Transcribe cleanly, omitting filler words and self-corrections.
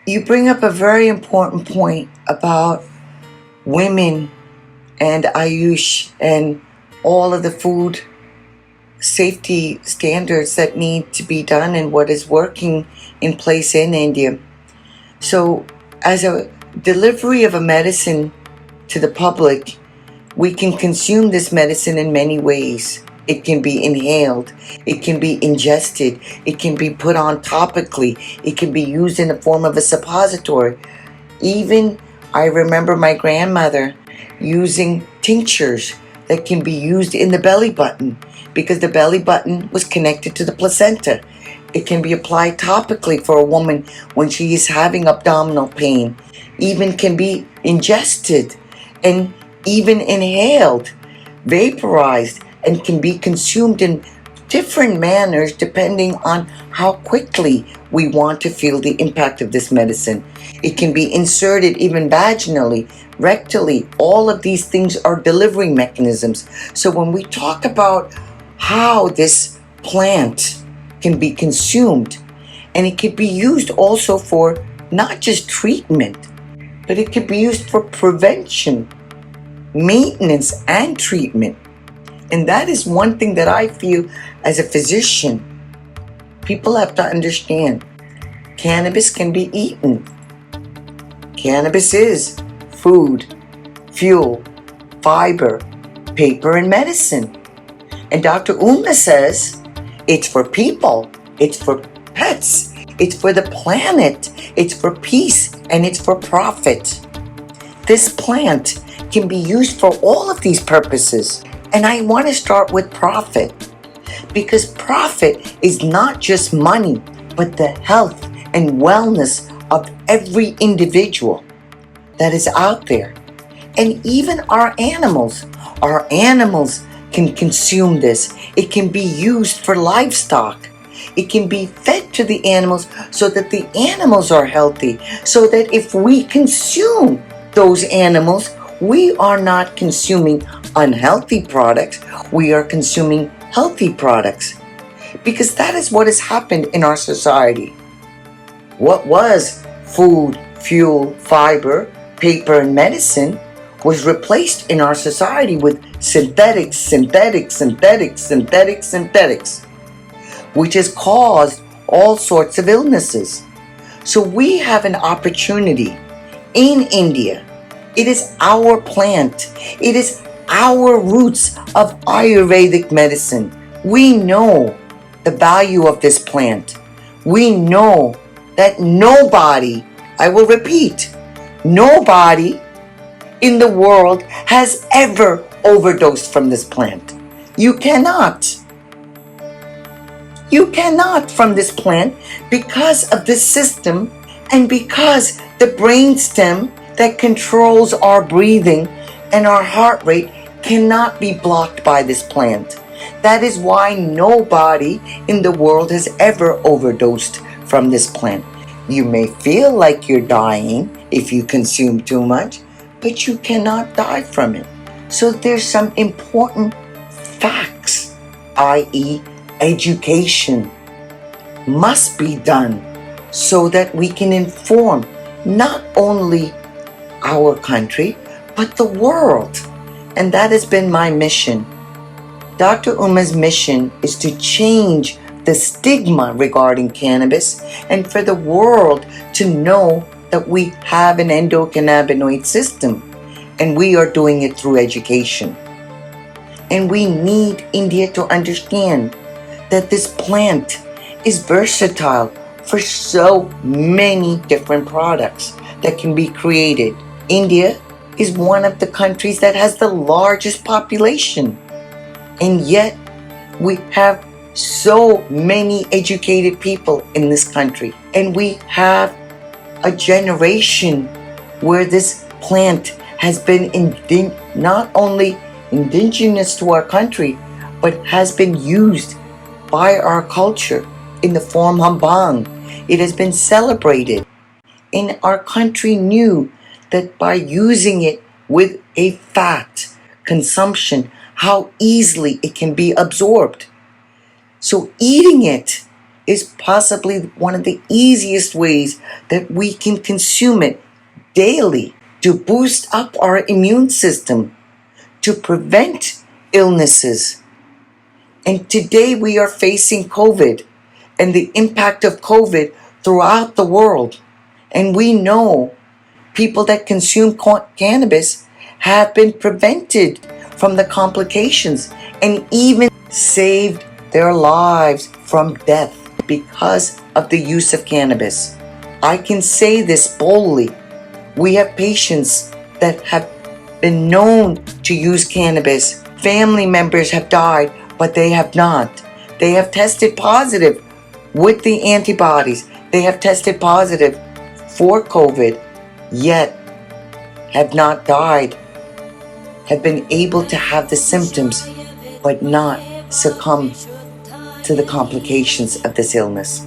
You bring up a very important point about women and Ayush and all of the food safety standards that need to be done and what is working in place in India. So, as a delivery of a medicine to the public, we can consume this medicine in many ways. It can be inhaled, it can be ingested, it can be put on topically, it can be used in the form of a suppository. Even I remember my grandmother using tinctures that can be used in the belly button because the belly button was connected to the placenta. It can be applied topically for a woman when she is having abdominal pain. Even can be ingested and even inhaled, vaporized, and can be consumed in different manners depending on how quickly we want to feel the impact of this medicine. It can be inserted even vaginally, rectally. All of these things are delivery mechanisms. So when we talk about how this plant can be consumed, and it can be used also for not just treatment, but it can be used for prevention, maintenance, and treatment. And that is one thing that I feel as a physician, people have to understand. Cannabis can be eaten. Cannabis is food, fuel, fiber, paper, and medicine. And Dr. Uma says it's for people, it's for pets, it's for the planet, it's for peace, and it's for profit. This plant can be used for all of these purposes. And I want to start with profit, because profit is not just money, but the health and wellness of every individual that is out there. And even our animals can consume this. It can be used for livestock. It can be fed to the animals so that the animals are healthy, so that if we consume those animals, we are not consuming unhealthy products, we are consuming healthy products. Because that is what has happened in our society. What was food, fuel, fiber, paper, and medicine was replaced in our society with synthetics, which has caused all sorts of illnesses. So we have an opportunity in India. It is our plant. It is our roots of Ayurvedic medicine. We know the value of this plant. We know that nobody, I will repeat, nobody in the world has ever overdosed from this plant. You cannot. You cannot from this plant because of this system and because the brainstem that controls our breathing and our heart rate cannot be blocked by this plant. That is why nobody in the world has ever overdosed from this plant. You may feel like you're dying if you consume too much, but you cannot die from it. So there's some important facts, i.e., education, must be done so that we can inform not only our country, but the world. And that has been my mission. Dr. Uma's mission is to change the stigma regarding cannabis and for the world to know that we have an endocannabinoid system, and we are doing it through education. And we need India to understand that this plant is versatile for so many different products that can be created. India is one of the countries that has the largest population, and yet we have so many educated people in this country, and we have a generation where this plant has been not only indigenous to our country, but has been used by our culture in the form hambang. It has been celebrated, and our country knew that by using it with a fat consumption, how easily it can be absorbed. So eating it is possibly one of the easiest ways that we can consume it daily to boost up our immune system, to prevent illnesses. And today we are facing COVID and the impact of COVID throughout the world. And we know people that consume cannabis have been prevented from the complications and even saved their lives from death because of the use of cannabis. I can say this boldly. We have patients that have been known to use cannabis. Family members have died, but they have not. They have tested positive with the antibodies. They have tested positive for COVID, yet have not died, have been able to have the symptoms, but not succumb to the complications of this illness.